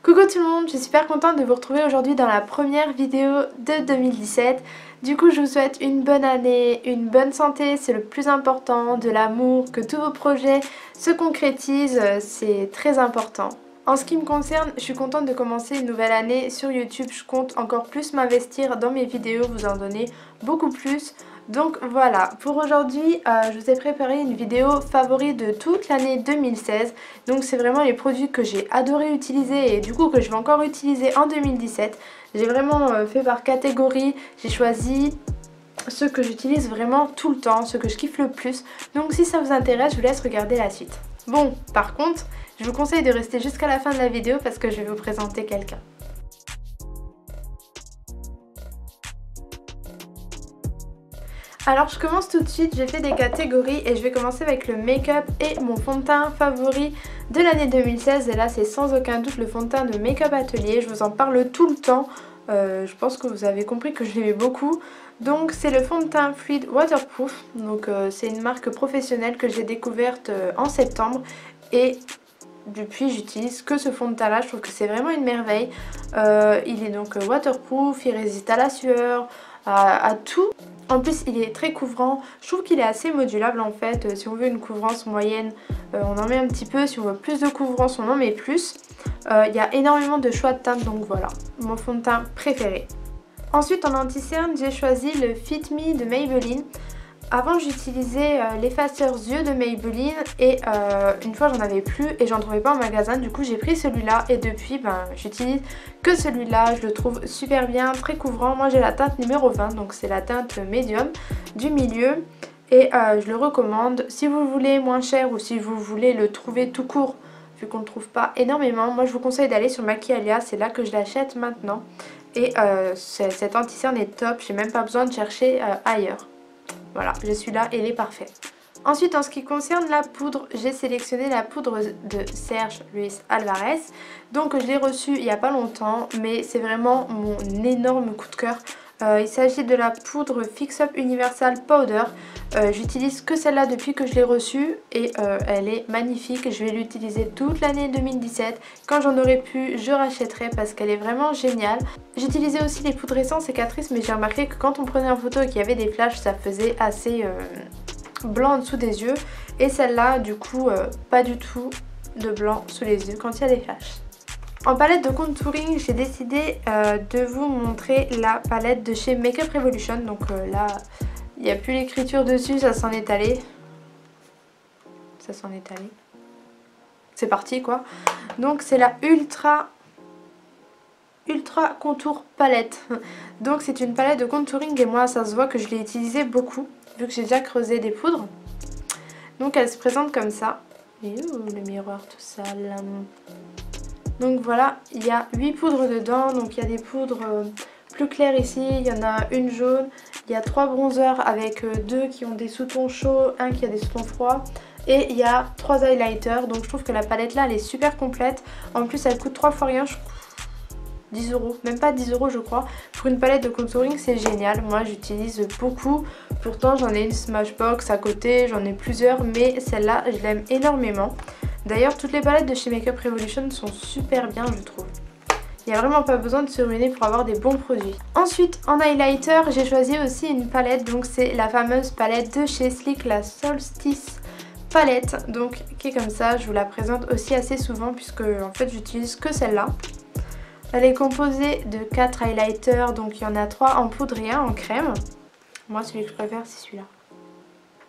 Coucou tout le monde, je suis super contente de vous retrouver aujourd'hui dans la première vidéo de 2017. Du coup je vous souhaite une bonne année, une bonne santé, c'est le plus important, de l'amour, que tous vos projets se concrétisent, c'est très important. En ce qui me concerne, je suis contente de commencer une nouvelle année sur YouTube, je compte encore plus m'investir dans mes vidéos, vous en donner beaucoup plus. Donc voilà, pour aujourd'hui, je vous ai préparé une vidéo favori de toute l'année 2016. Donc c'est vraiment les produits que j'ai adoré utiliser et du coup que je vais encore utiliser en 2017. J'ai vraiment fait par catégorie, j'ai choisi ceux que j'utilise vraiment tout le temps, ceux que je kiffe le plus. Donc si ça vous intéresse, je vous laisse regarder la suite. Bon, par contre, je vous conseille de rester jusqu'à la fin de la vidéo parce que je vais vous présenter quelqu'un. Alors je commence tout de suite, j'ai fait des catégories et je vais commencer avec le make-up et mon fond de teint favori de l'année 2016. Et là c'est sans aucun doute le fond de teint de Make Up Atelier, je vous en parle tout le temps. Je pense que vous avez compris que je l'aimais beaucoup. Donc c'est le fond de teint Fluid Waterproof, donc c'est une marque professionnelle que j'ai découverte en septembre. Et depuis j'utilise que ce fond de teint là, je trouve que c'est vraiment une merveille. Il est donc waterproof, il résiste à la sueur, à tout. En plus il est très couvrant, je trouve qu'il est assez modulable en fait, si on veut une couvrance moyenne on en met un petit peu, si on veut plus de couvrance on en met plus. Il y a énormément de choix de teintes, donc voilà, mon fond de teint préféré. Ensuite en anti-cerne j'ai choisi le Fit Me de Maybelline. Avant j'utilisais l'effaceur yeux de Maybelline et une fois j'en avais plus et j'en trouvais pas en magasin, du coup j'ai pris celui-là et depuis j'utilise que celui-là, je le trouve super bien, très couvrant. Moi j'ai la teinte numéro 20, donc c'est la teinte médium du milieu et je le recommande. Si vous voulez moins cher ou si vous voulez le trouver tout court, vu qu'on ne le trouve pas énormément, moi je vous conseille d'aller sur Maquialia, c'est là que je l'achète maintenant. Et cet anti-cerne est top, j'ai même pas besoin de chercher ailleurs. Voilà, je suis là et il est parfait. Ensuite, en ce qui concerne la poudre, j'ai sélectionné la poudre de Serge Luis Alvarez. Donc je l'ai reçue il n'y a pas longtemps, mais c'est vraiment mon énorme coup de cœur. Il s'agit de la poudre Fix Up Universal Powder. J'utilise que celle-là depuis que je l'ai reçue et elle est magnifique. Je vais l'utiliser toute l'année 2017. Quand j'en aurai plus, je rachèterai parce qu'elle est vraiment géniale. J'utilisais aussi les poudres essence et cicatrices, mais j'ai remarqué que quand on prenait en photo et qu'il y avait des flashs, ça faisait assez blanc en dessous des yeux. Et celle-là, du coup, pas du tout de blanc sous les yeux quand il y a des flashs. En palette de contouring, j'ai décidé de vous montrer la palette de chez Make Up Revolution. Donc là, il n'y a plus l'écriture dessus, ça s'en est allé. Ça s'en est allé. C'est parti quoi. Donc c'est la Ultra Contour Palette. Donc c'est une palette de contouring et moi ça se voit que je l'ai utilisée beaucoup, vu que j'ai déjà creusé des poudres. Donc elle se présente comme ça. Et le miroir tout sale. Donc voilà, il y a 8 poudres dedans, donc il y a des poudres plus claires ici, il y en a une jaune, il y a 3 bronzers avec 2 qui ont des sous-tons chauds, un qui a des sous-tons froids et il y a 3 highlighters, donc je trouve que la palette là elle est super complète. En plus elle coûte 3 fois rien, 10 €, même pas 10 € je crois. Pour une palette de contouring c'est génial, moi j'utilise beaucoup, pourtant j'en ai une Smashbox à côté, j'en ai plusieurs mais celle-là je l'aime énormément. D'ailleurs toutes les palettes de chez Make Up Revolution sont super bien je trouve. Il n'y a vraiment pas besoin de se ruiner pour avoir des bons produits. Ensuite en highlighter j'ai choisi aussi une palette, donc c'est la fameuse palette de chez Sleek, la Solstice palette, donc qui est comme ça. Je vous la présente aussi assez souvent puisque en fait j'utilise que celle-là. Elle est composée de 4 highlighters, donc il y en a 3 en poudre et 1 en crème. Moi celui que je préfère c'est celui-là.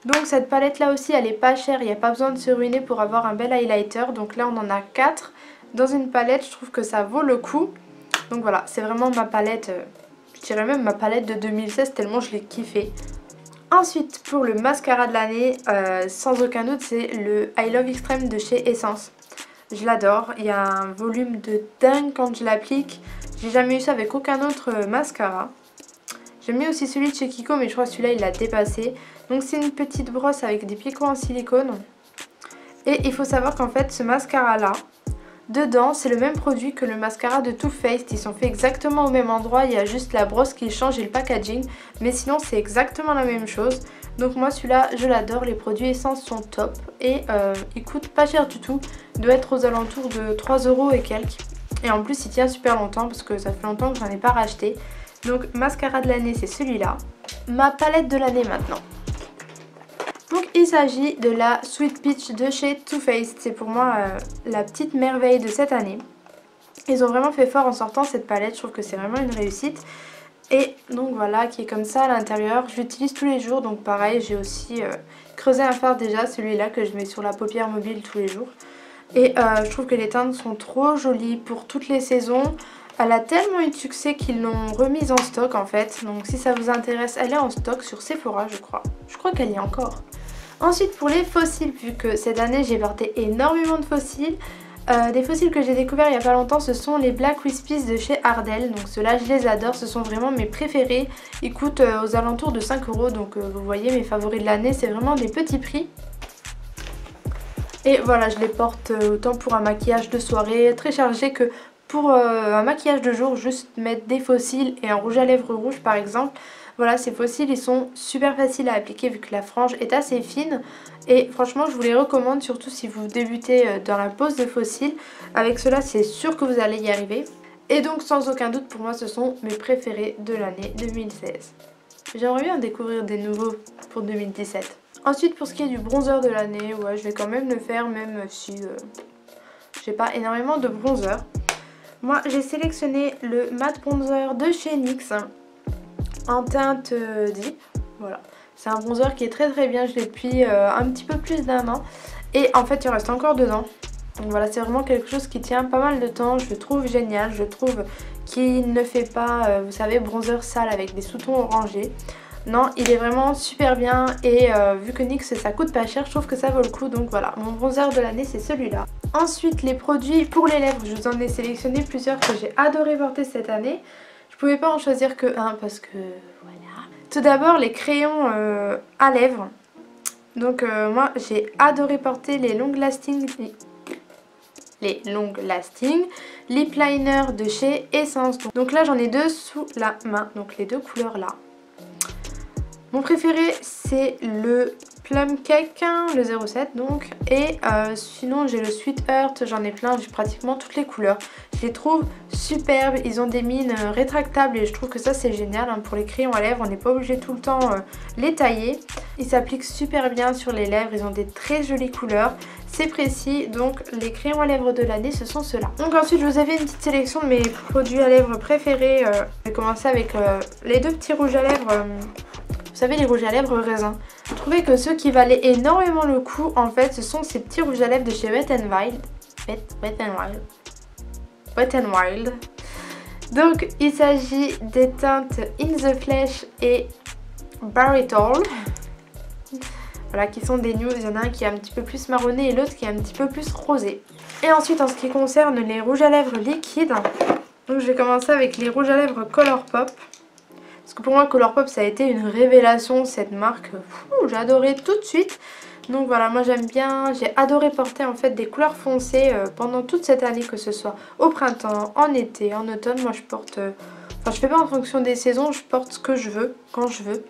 Donc cette palette là aussi elle est pas chère, il n'y a pas besoin de se ruiner pour avoir un bel highlighter. Donc là on en a 4 dans une palette, je trouve que ça vaut le coup. Donc voilà, c'est vraiment ma palette, je dirais même ma palette de 2016 tellement je l'ai kiffé. Ensuite pour le mascara de l'année, sans aucun doute c'est le I Love Extreme de chez Essence. Je l'adore, il y a un volume de dingue quand je l'applique, j'ai jamais eu ça avec aucun autre mascara. J'aime bien aussi celui de chez Kiko mais je crois que celui-là il l'a dépassé. Donc c'est une petite brosse avec des picots en silicone. Et il faut savoir qu'en fait ce mascara là, dedans c'est le même produit que le mascara de Too Faced. Ils sont faits exactement au même endroit, il y a juste la brosse qui change et le packaging. Mais sinon c'est exactement la même chose. Donc moi celui-là je l'adore, les produits Essence sont top. Et il coûte pas cher du tout, il doit être aux alentours de 3 € et quelques. Et en plus il tient super longtemps parce que ça fait longtemps que j'en ai pas racheté. Donc mascara de l'année c'est celui-là. Ma palette de l'année maintenant. Donc il s'agit de la Sweet Peach de chez Too Faced. C'est pour moi la petite merveille de cette année. Ils ont vraiment fait fort en sortant cette palette, je trouve que c'est vraiment une réussite. Et donc voilà, qui est comme ça à l'intérieur. Je l'utilise tous les jours, donc pareil, j'ai aussi creusé un fard déjà, celui-là que je mets sur la paupière mobile tous les jours. Et je trouve que les teintes sont trop jolies pour toutes les saisons. Elle a tellement eu de succès qu'ils l'ont remise en stock en fait. Donc si ça vous intéresse, elle est en stock sur Sephora je crois. Je crois qu'elle y est encore. Ensuite pour les fossiles, vu que cette année j'ai porté énormément de fossiles. Des fossiles que j'ai découverts il n'y a pas longtemps, ce sont les Black Wispies de chez Ardell. Donc ceux-là je les adore, ce sont vraiment mes préférés. Ils coûtent aux alentours de 5 €, donc vous voyez mes favoris de l'année, c'est vraiment des petits prix. Et voilà, je les porte autant pour un maquillage de soirée très chargé que pour un maquillage de jour, juste mettre des fossiles et un rouge à lèvres rouge par exemple. Voilà, ces fossiles ils sont super faciles à appliquer vu que la frange est assez fine. Et franchement je vous les recommande, surtout si vous débutez dans la pose de fossiles. Avec cela c'est sûr que vous allez y arriver. Et donc sans aucun doute pour moi ce sont mes préférés de l'année 2016. J'aimerais bien découvrir des nouveaux pour 2017. Ensuite pour ce qui est du bronzer de l'année, ouais je vais quand même le faire même si j'ai pas énormément de bronzer. Moi j'ai sélectionné le matte bronzer de chez NYX en teinte Deep, voilà. C'est un bronzer qui est très très bien, je l'ai depuis un petit peu plus d'1 an. Et en fait il reste encore dedans. Donc voilà, c'est vraiment quelque chose qui tient pas mal de temps, je le trouve génial, je trouve qu'il ne fait pas, vous savez, bronzer sale avec des sous-tons orangés. Non, il est vraiment super bien et vu que NYX ça coûte pas cher, je trouve que ça vaut le coup. Donc voilà, mon bronzer de l'année c'est celui-là. Ensuite les produits pour les lèvres, je vous en ai sélectionné plusieurs que j'ai adoré porter cette année. Je pouvais pas en choisir que un parce que voilà. Tout d'abord les crayons à lèvres. Donc moi j'ai adoré porter les long lasting lip liner de chez Essence. Donc là j'en ai deux sous la main, donc les deux couleurs là. Mon préféré c'est le Plum Cake, le 07 donc, et sinon j'ai le Sweet Heart, j'en ai plein, j'ai pratiquement toutes les couleurs. Je les trouve superbes, ils ont des mines rétractables et je trouve que ça c'est génial, hein. Pour les crayons à lèvres on n'est pas obligé tout le temps les tailler. Ils s'appliquent super bien sur les lèvres, ils ont des très jolies couleurs, c'est précis, donc les crayons à lèvres de l'année ce sont ceux-là. Donc ensuite je vous avais une petite sélection de mes produits à lèvres préférés. Je vais commencer avec les deux petits rouges à lèvres. Vous savez les rouges à lèvres raisin. Je trouvais que ceux qui valaient énormément le coup en fait ce sont ces petits rouges à lèvres de chez Wet n Wild. Wet n Wild. Donc il s'agit des teintes In the Flesh et Baritol. Voilà, qui sont des nudes. Il y en a un qui est un petit peu plus marronné et l'autre qui est un petit peu plus rosé. Et ensuite en ce qui concerne les rouges à lèvres liquides, donc je vais commencer avec les rouges à lèvres Colourpop. Parce que pour moi Colourpop ça a été une révélation, cette marque, j'ai adoré tout de suite. Donc voilà, moi j'aime bien, j'ai adoré porter en fait des couleurs foncées pendant toute cette année, que ce soit au printemps, en été, en automne. Moi je porte, enfin je fais pas en fonction des saisons, je porte ce que je veux, quand je veux.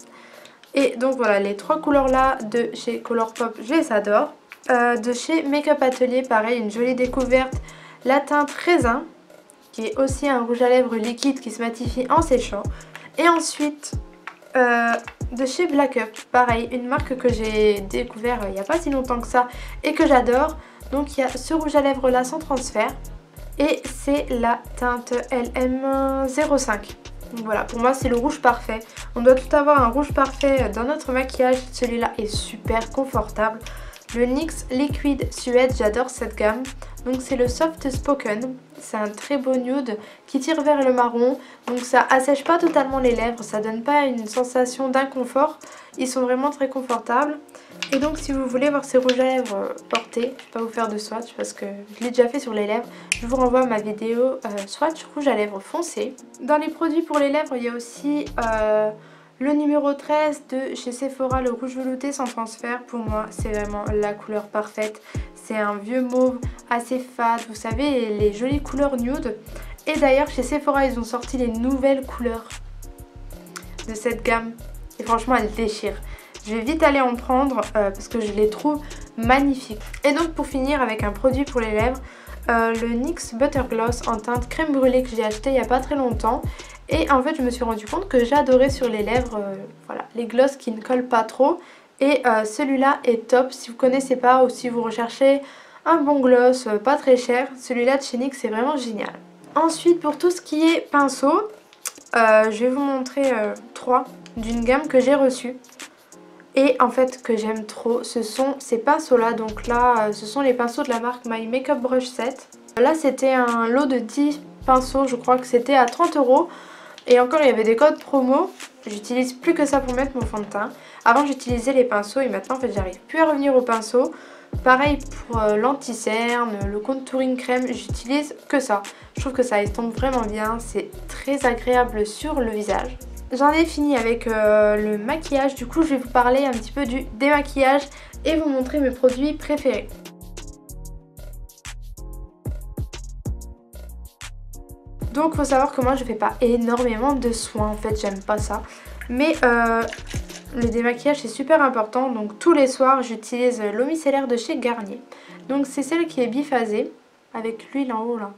Et donc voilà, les trois couleurs là de chez Colourpop, je les adore. De chez Makeup Atelier, pareil, une jolie découverte, la teinte raisin, qui est aussi un rouge à lèvres liquide qui se matifie en séchant. Et ensuite, de chez Black Up, pareil, une marque que j'ai découvert il n'y a pas si longtemps que ça et que j'adore. Donc il y a ce rouge à lèvres là sans transfert et c'est la teinte LM05. Donc voilà, pour moi c'est le rouge parfait. On doit tout avoir un rouge parfait dans notre maquillage. Celui-là est super confortable. Le NYX Liquid Suede, j'adore cette gamme. Donc c'est le Soft Spoken. C'est un très beau nude qui tire vers le marron. Donc ça assèche pas totalement les lèvres, ça donne pas une sensation d'inconfort. Ils sont vraiment très confortables. Et donc si vous voulez voir ces rouges à lèvres portés, je vais pas vous faire de swatch parce que je l'ai déjà fait sur les lèvres. Je vous renvoie à ma vidéo swatch rouge à lèvres foncé. Dans les produits pour les lèvres, il y a aussi le numéro 13 de chez Sephora, le rouge velouté sans transfert. Pour moi c'est vraiment la couleur parfaite. C'est un vieux mauve assez fade, vous savez, les jolies couleurs nude. Et d'ailleurs chez Sephora ils ont sorti les nouvelles couleurs de cette gamme. Et franchement elles déchirent. Je vais vite aller en prendre parce que je les trouve magnifiques. Et donc pour finir avec un produit pour les lèvres, le NYX Butter Gloss en teinte crème brûlée que j'ai acheté il n'y a pas très longtemps. Et en fait je me suis rendu compte que j'adorais sur les lèvres voilà, les gloss qui ne collent pas trop. Et celui-là est top si vous connaissez pas ou si vous recherchez un bon gloss pas très cher. Celui-là de chez NYX est vraiment génial. Ensuite pour tout ce qui est pinceau, je vais vous montrer 3 d'une gamme que j'ai reçue. Et en fait que j'aime trop, ce sont ces pinceaux là. Donc là ce sont les pinceaux de la marque My Makeup Brush Set. Là c'était un lot de 10 pinceaux, je crois que c'était à 30 €. Et encore il y avait des codes promo. J'utilise plus que ça pour mettre mon fond de teint. Avant j'utilisais les pinceaux et maintenant en fait j'arrive plus à revenir aux pinceaux. Pareil pour l'anti-cerne, le contouring crème, j'utilise que ça. Je trouve que ça estompe vraiment bien, c'est très agréable sur le visage. J'en ai fini avec le maquillage, du coup je vais vous parler un petit peu du démaquillage et vous montrer mes produits préférés. Donc faut savoir que moi je fais pas énormément de soins, en fait j'aime pas ça. Mais le démaquillage c'est super important, donc tous les soirs j'utilise l'eau micellaire de chez Garnier. Donc c'est celle qui est biphasée, avec l'huile en haut là.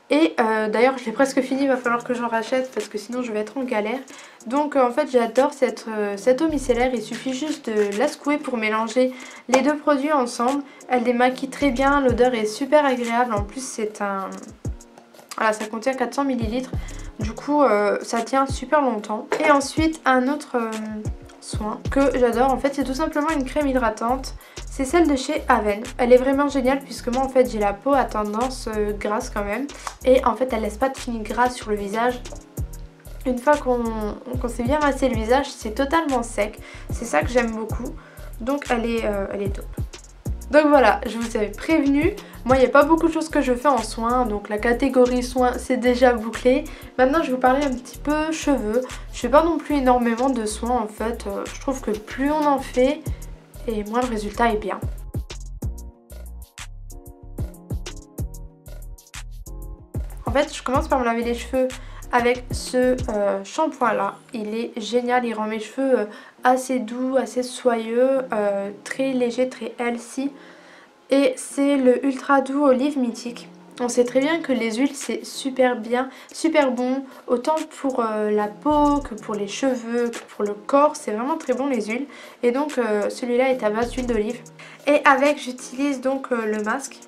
Et d'ailleurs je l'ai presque fini, il va falloir que j'en rachète parce que sinon je vais être en galère. Donc en fait j'adore cette eau micellaire, il suffit juste de la secouer pour mélanger les deux produits ensemble. Elle démaquille très bien, l'odeur est super agréable, en plus c'est un... Voilà, ça contient 400 ml, du coup ça tient super longtemps. Et ensuite un autre soin que j'adore, en fait c'est tout simplement une crème hydratante. C'est celle de chez Aven. Elle est vraiment géniale puisque moi en fait j'ai la peau à tendance grasse quand même. Et en fait elle laisse pas de fini gras sur le visage. Une fois qu'on s'est bien massé le visage, c'est totalement sec. C'est ça que j'aime beaucoup. Donc elle est top. Donc voilà, je vous avais prévenu. Moi il n'y a pas beaucoup de choses que je fais en soins. Donc la catégorie soins c'est déjà bouclé. Maintenant je vais vous parler un petit peu cheveux. Je fais pas non plus énormément de soins en fait. Je trouve que plus on en fait et moins le résultat est bien. En fait je commence par me laver les cheveux avec ce shampoing là. Il est génial, il rend mes cheveux assez doux, assez soyeux, très léger, très healthy. Et c'est le Ultra Doux Olive Mythique. On sait très bien que les huiles c'est super bien, super bon, autant pour la peau que pour les cheveux, que pour le corps, c'est vraiment très bon les huiles. Et donc celui-là est à base d'huile d'olive. Et avec j'utilise donc le masque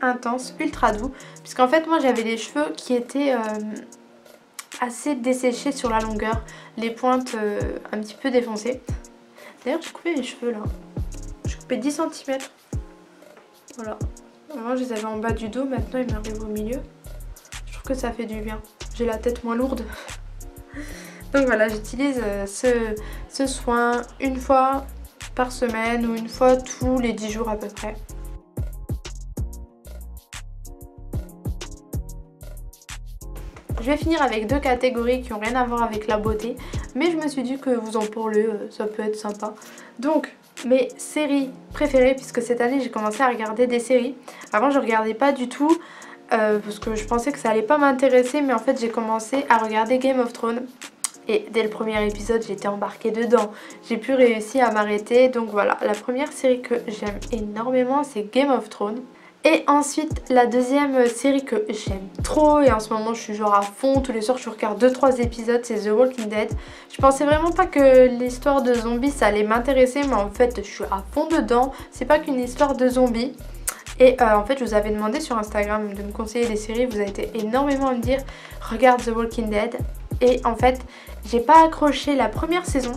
intense ultra doux, puisqu'en fait moi j'avais les cheveux qui étaient assez desséchés sur la longueur, les pointes un petit peu défoncées. D'ailleurs j'ai coupé mes cheveux là, j'ai coupé 10 cm. Voilà. Moi je les avais en bas du dos, maintenant ils m'arrivent au milieu. Je trouve que ça fait du bien. J'ai la tête moins lourde. Donc voilà, j'utilise ce soin une fois par semaine ou une fois tous les 10 jours à peu près. Je vais finir avec deux catégories qui n'ont rien à voir avec la beauté. Mais je me suis dit que vous en parlez, ça peut être sympa. Donc mes séries préférées, puisque cette année j'ai commencé à regarder des séries. Avant je regardais pas du tout parce que je pensais que ça allait pas m'intéresser, mais en fait j'ai commencé à regarder Game of Thrones. Et dès le premier épisode j'étais embarquée dedans, j'ai pu réussir à m'arrêter. Donc voilà, la première série que j'aime énormément c'est Game of Thrones. Et ensuite la deuxième série que j'aime trop et en ce moment je suis genre à fond, tous les soirs je regarde 2-3 épisodes, c'est The Walking Dead. Je pensais vraiment pas que l'histoire de zombies ça allait m'intéresser, mais en fait je suis à fond dedans. C'est pas qu'une histoire de zombies. Et en fait je vous avais demandé sur Instagram de me conseiller des séries, vous avez été énormément à me dire regarde The Walking Dead. Et en fait j'ai pas accroché la première saison.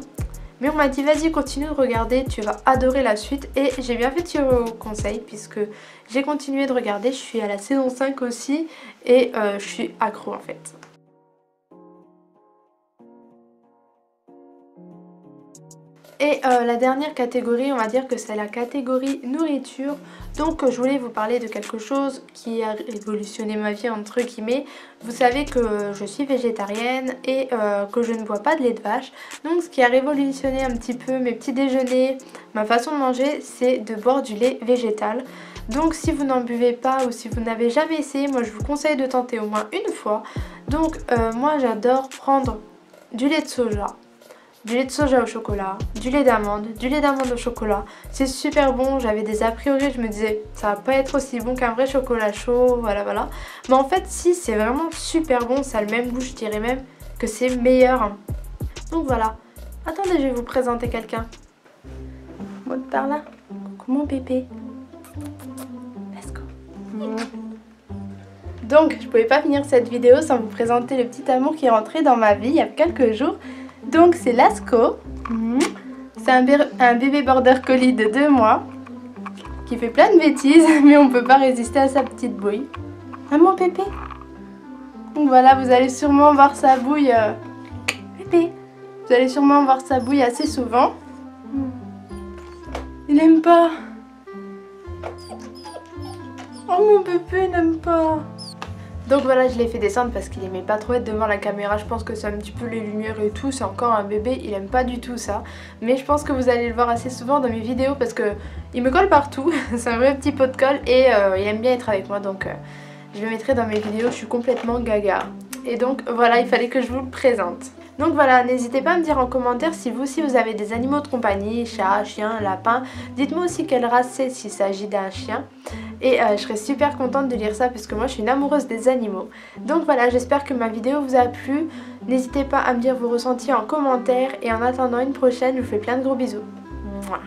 Mais on m'a dit vas-y continue de regarder, tu vas adorer la suite. Et j'ai bien fait de suivre vos conseils puisque j'ai continué de regarder. Je suis à la saison 5 aussi et je suis accro en fait. Et la dernière catégorie, on va dire que c'est la catégorie nourriture. Donc je voulais vous parler de quelque chose qui a révolutionné ma vie entre guillemets. Vous savez que je suis végétarienne et que je ne bois pas de lait de vache. Donc ce qui a révolutionné un petit peu mes petits déjeuners, ma façon de manger, c'est de boire du lait végétal. Donc si vous n'en buvez pas ou si vous n'avez jamais essayé, moi je vous conseille de tenter au moins une fois. Donc moi j'adore prendre du lait de soja, du lait de soja au chocolat, du lait d'amande au chocolat. C'est super bon, j'avais des a priori, je me disais ça va pas être aussi bon qu'un vrai chocolat chaud, voilà. Mais en fait si, c'est vraiment super bon, ça a le même goût, je dirais même que c'est meilleur. Donc voilà. Attendez, je vais vous présenter quelqu'un. Monte par là. Coucou mon bébé. Let's go. Donc je pouvais pas finir cette vidéo sans vous présenter le petit amour qui est rentré dans ma vie il y a quelques jours. Donc c'est Lasco. C'est un bébé border collie de 2 mois qui fait plein de bêtises mais on peut pas résister à sa petite bouille. Hein mon bébé? Donc voilà, vous allez sûrement voir sa bouille bébé. Vous allez sûrement voir sa bouille assez souvent. Il aime pas. Oh mon bébé n'aime pas. Donc voilà, je l'ai fait descendre parce qu'il aimait pas trop être devant la caméra. Je pense que c'est un petit peu les lumières et tout. C'est encore un bébé, il aime pas du tout ça. Mais je pense que vous allez le voir assez souvent dans mes vidéos parce que il me colle partout. C'est un vrai petit pot de colle et il aime bien être avec moi. Donc je le mettrai dans mes vidéos, je suis complètement gaga. Et donc voilà, il fallait que je vous le présente. Donc voilà, n'hésitez pas à me dire en commentaire si vous aussi vous avez des animaux de compagnie, chat, chien, lapin. Dites-moi aussi quelle race c'est s'il s'agit d'un chien. Et je serais super contente de lire ça puisque moi je suis une amoureuse des animaux. Donc voilà, j'espère que ma vidéo vous a plu. N'hésitez pas à me dire vos ressentis en commentaire. Et en attendant une prochaine, je vous fais plein de gros bisous. Mouah.